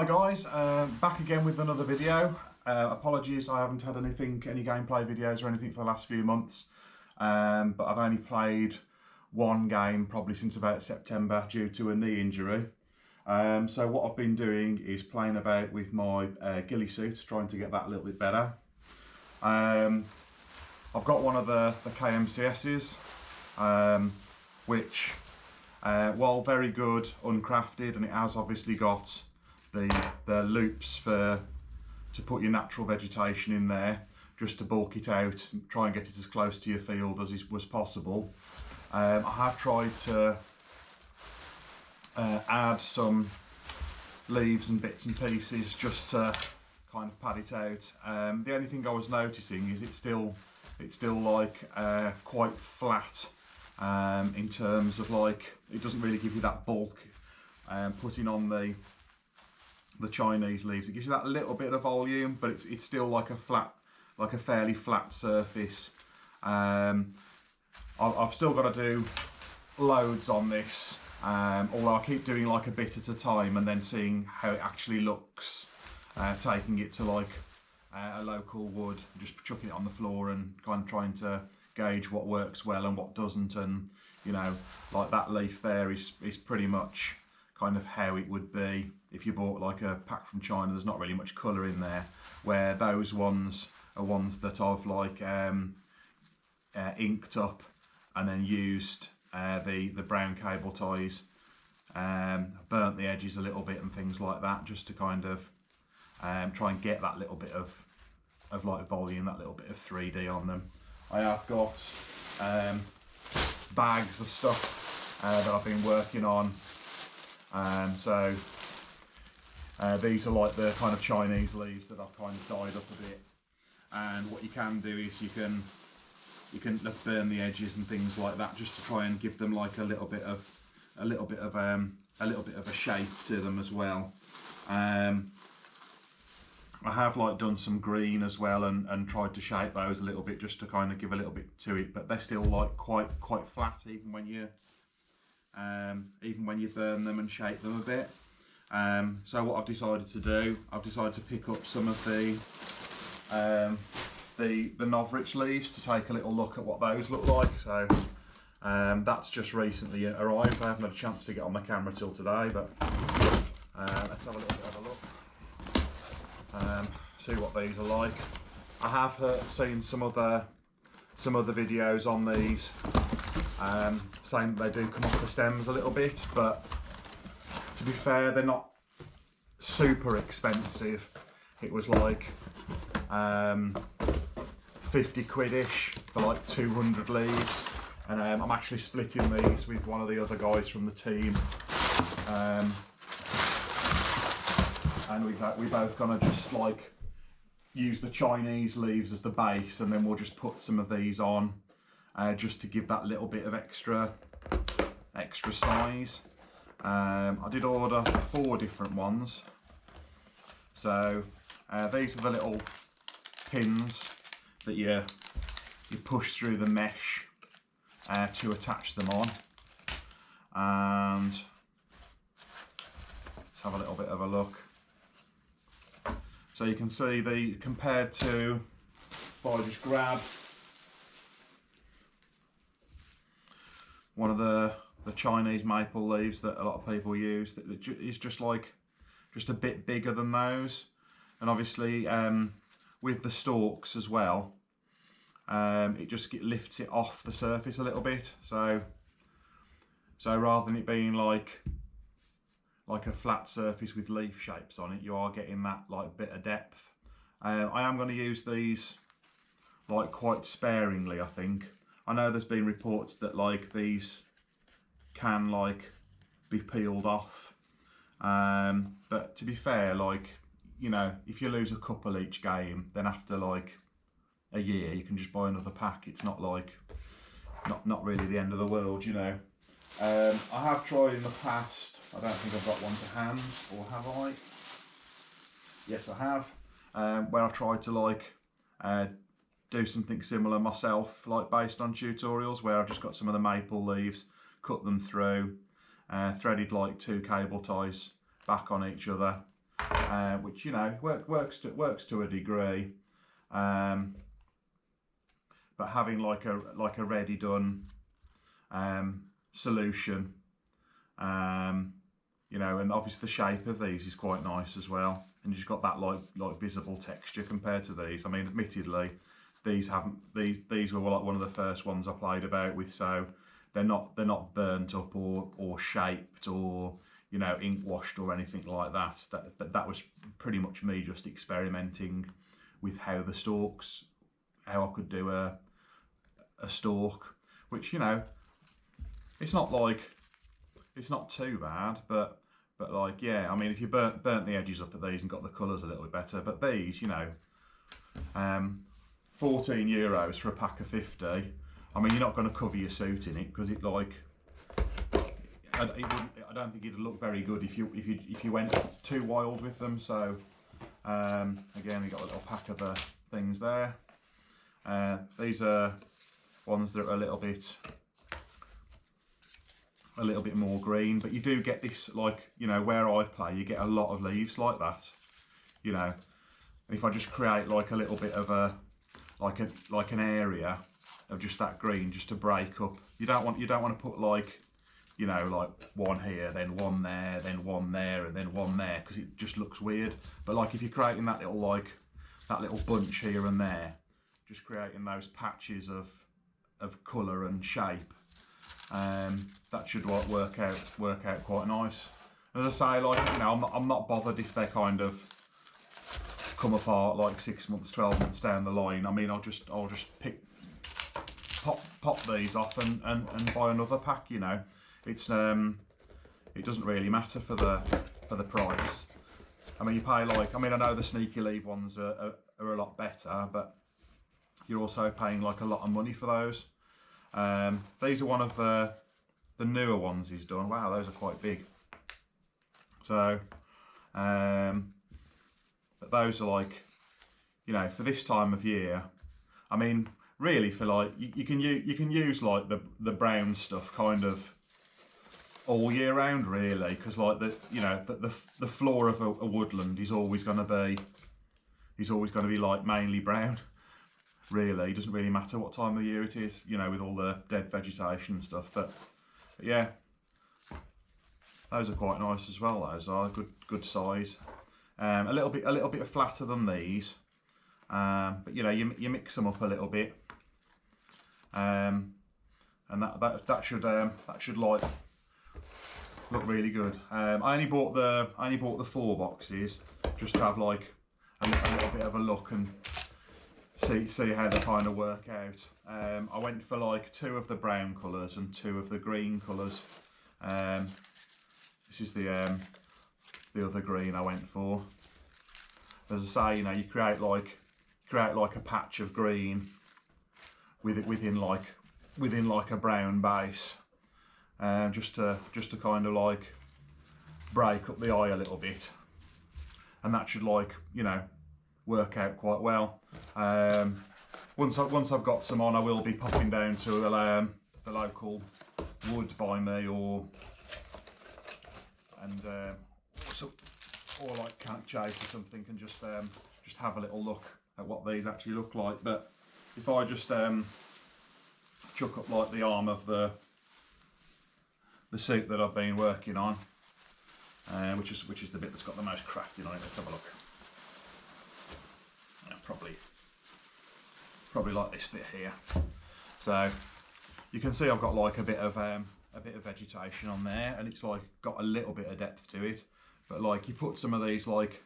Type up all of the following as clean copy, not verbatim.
Hi guys, back again with another video. Apologies, I haven't had any gameplay videos or anything for the last few months, but I've only played one game probably since about September due to a knee injury. So what I've been doing is playing about with my ghillie suit, trying to get that a little bit better. I've got one of the KMCS's, which while very good uncrafted, and it has obviously got the loops to put your natural vegetation in there, just to bulk it out, try and get it as close to your field as was possible. I have tried to add some leaves and bits and pieces just to kind of pad it out. The only thing I was noticing is it's still like quite flat in terms of, like, it doesn't really give you that bulk. Putting on the Chinese leaves, it gives you that little bit of volume, but it's still like a fairly flat surface. I've still got to do loads on this, although I keep doing like a bit at a time and then seeing how it actually looks, taking it to like a local wood, just chucking it on the floor and kind of trying to gauge what works well and what doesn't. And you know, like that leaf there is pretty much kind of how it would be if you bought like a pack from China. There's not really much colour in there, where those ones are ones that I've like inked up and then used the brown cable ties, burnt the edges a little bit and things like that, just to kind of try and get that little bit of like volume, that little bit of 3D on them. I have got bags of stuff that I've been working on. So these are like the kind of Chinese leaves that I've kind of dyed up a bit. And what you can do is you can burn the edges and things like that, just to try and give them like a little bit of a shape to them as well. I have like done some green as well and tried to shape those a little bit, just to kind of give a little bit to it, but they're still like quite flat even when you burn them and shape them a bit. So what I've decided to do, I've decided to pick up some of the Novritsch leaves to take a little look at what those look like. So that's just recently arrived. I haven't had a chance to get on my camera till today, but let's have a little bit of a look. See what these are like. I have seen some other videos on these saying that they do come off the stems a little bit, but to be fair, they're not super expensive. It was like 50 quid-ish for like 200 leaves, and I'm actually splitting these with one of the other guys from the team, and we both gonna just like use the Chinese leaves as the base, and then we'll just put some of these on just to give that little bit of extra size. I did order 4 different ones. So these are the little pins that you push through the mesh to attach them on. And let's have a little bit of a look. So you can see compared to, if I just grab one of the Chinese maple leaves that a lot of people use, that is just a bit bigger than those. And obviously with the stalks as well, it just lifts it off the surface a little bit. So rather than it being like a flat surface with leaf shapes on it, you are getting that like bit of depth. I am going to use these like quite sparingly, I think. I know there's been reports that like these can like be peeled off, but to be fair, like, you know, if you lose a couple each game, then after like a year you can just buy another pack. It's not like not really the end of the world, you know. I have tried in the past, I don't think I've got one to hand, or have I? Yes, I have, where I've tried to like do something similar myself, like based on tutorials, where I've just got some of the maple leaves, cut them through, threaded like 2 cable ties back on each other, which, you know, works to a degree. But having like a ready done solution, you know, and obviously the shape of these is quite nice as well, and you've got that like visible texture compared to these. I mean, admittedly, these were like one of the first ones I played about with, so they're not burnt up or shaped or, you know, ink washed or anything like that. That was pretty much me just experimenting with how the stalks, how I could do a stalk, which, you know, it's not too bad, but like, yeah, I mean, if you burnt the edges up at these and got the colours a little bit better, but these, you know, €14 for a pack of 50. I mean, you're not going to cover your suit in it, because it like, I don't think it'd look very good if you went too wild with them. So again, we got a little pack of things there. These are ones that are a little bit more green, but you do get this, like, you know, where I play, you get a lot of leaves like that, you know. And if I just create like a little bit of a like an area of just that green, just to break up, you don't want to put like, you know, like one here, then one there, then one there, and then one there, because it just looks weird. But like if you're creating that little bunch here and there, just creating those patches of colour and shape, that should work out quite nice. As I say, like, you know, I'm not bothered if they kind of come apart like 6 months, 12 months down the line. I mean, I'll just pop these off and buy another pack. You know, it's it doesn't really matter for the price. I mean, you pay like, I mean, I know the sneaky leave ones are a lot better, but you're also paying like a lot of money for those. These are one of the newer ones he's done. Wow, those are quite big. So, but those are like, you know, for this time of year. I mean, really, for like, you can use like the brown stuff kind of all year round, really, because like you know, the floor of a woodland is always going to be like mainly brown. Really, it doesn't really matter what time of year it is, you know, with all the dead vegetation and stuff. But yeah, those are quite nice as well. Those are good size. A little bit flatter than these, but you know, you mix them up a little bit, and that should like look really good. I only bought the 4 boxes just to have like a little bit of a look and see how they kind of work out. I went for like 2 of the brown colours and 2 of the green colours. This is the other green I went for. As I say, you know, you create like a patch of green within like a brown base, just to kind of like break up the eye a little bit, and that should, like, you know, work out quite well. Once I've got some on, I will be popping down to the local wood by me, or like KMCS or something, and just have a little look at what these actually look like. But if I just chuck up like the arm of the suit that I've been working on, which is the bit that's got the most crafting on it. Let's have a look. Yeah, probably like this bit here. So you can see I've got like a bit of vegetation on there, and it's like got a little bit of depth to it. But like, you put some of these, like,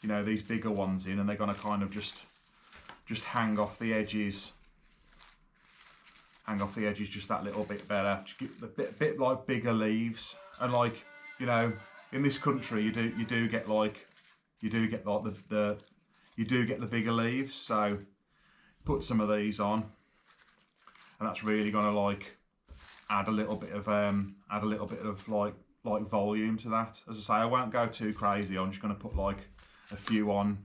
you know, these bigger ones in, and they're going to kind of just hang off the edges. Just that little bit better. Just get the bit like bigger leaves. And like, you know, in this country, you do get the bigger leaves. So put some of these on, and that's really going to like add a little bit of like volume to that. As I say, I won't go too crazy. I'm just going to put like a few on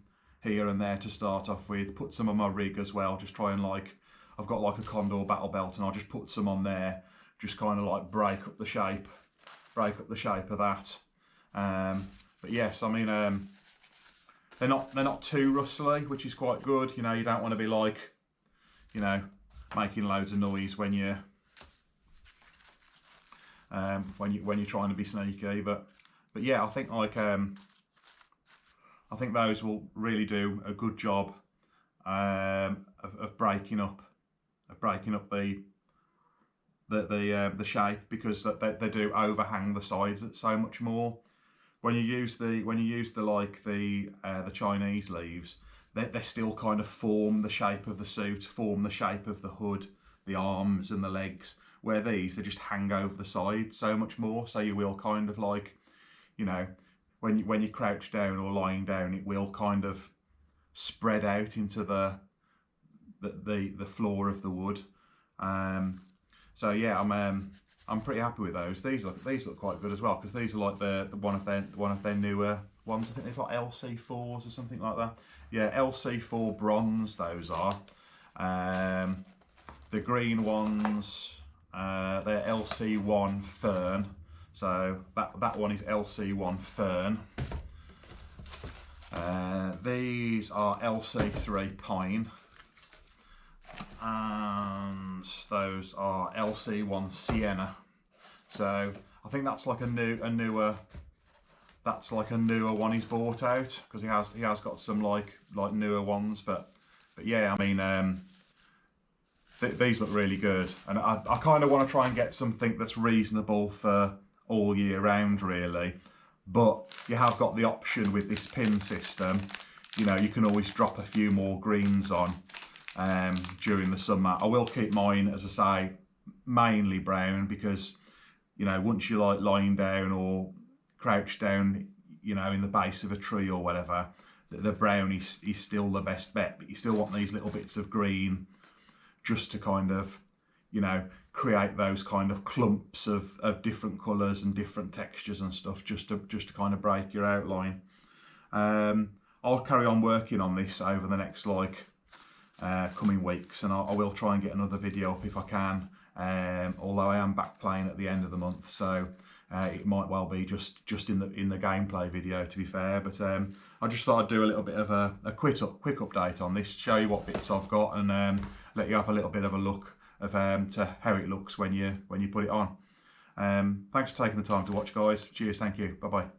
here and there to start off with. Put some on my rig as well. Just try and, like, I've got like a Condor battle belt, and I'll just put some on there. Just kind of like break up the shape of that. But yes, I mean, they're not too rustly, which is quite good. You know, you don't want to be like, you know, making loads of noise when you're trying to be sneaky. But yeah, I think like I think those will really do a good job of breaking up the shape, because they do overhang the sides so much more. When you use the Chinese leaves, they still kind of form the shape of the suit, form the shape of the hood, the arms and the legs. Where these, they just hang over the side so much more. So you will kind of like, you know, when you crouch down or lying down, it will kind of spread out into the floor of the wood. So yeah, I'm pretty happy with those. These look quite good as well, because these are like one of their newer ones. I think it's like LC4s or something like that. Yeah, LC4 bronze those are. The green ones, they're LC1 fern. So that one is LC1 fern. These are LC3 pine. And those are LC1 sienna. So I think that's like a newer one he's bought out, because he has got some like newer ones. But yeah, I mean, these look really good, and I kind of want to try and get something that's reasonable for all year round, really. But you have got the option with this pin system. You know, you can always drop a few more greens on during the summer. I will keep mine, as I say, mainly brown, because, you know, once you're like lying down or crouched down, you know, in the base of a tree or whatever, the brown is still the best bet. But you still want these little bits of green, just to kind of, you know, create those kind of clumps of different colours and different textures and stuff, just to kind of break your outline. I'll carry on working on this over the next like coming weeks, and I will try and get another video up if I can, although I am back playing at the end of the month, so it might well be just in the gameplay video, to be fair. But I just thought I'd do a little bit of a quick update on this, show you what bits I've got, and let you have a little bit of a look of to how it looks when you put it on. Thanks for taking the time to watch, guys. Cheers, thank you, bye bye.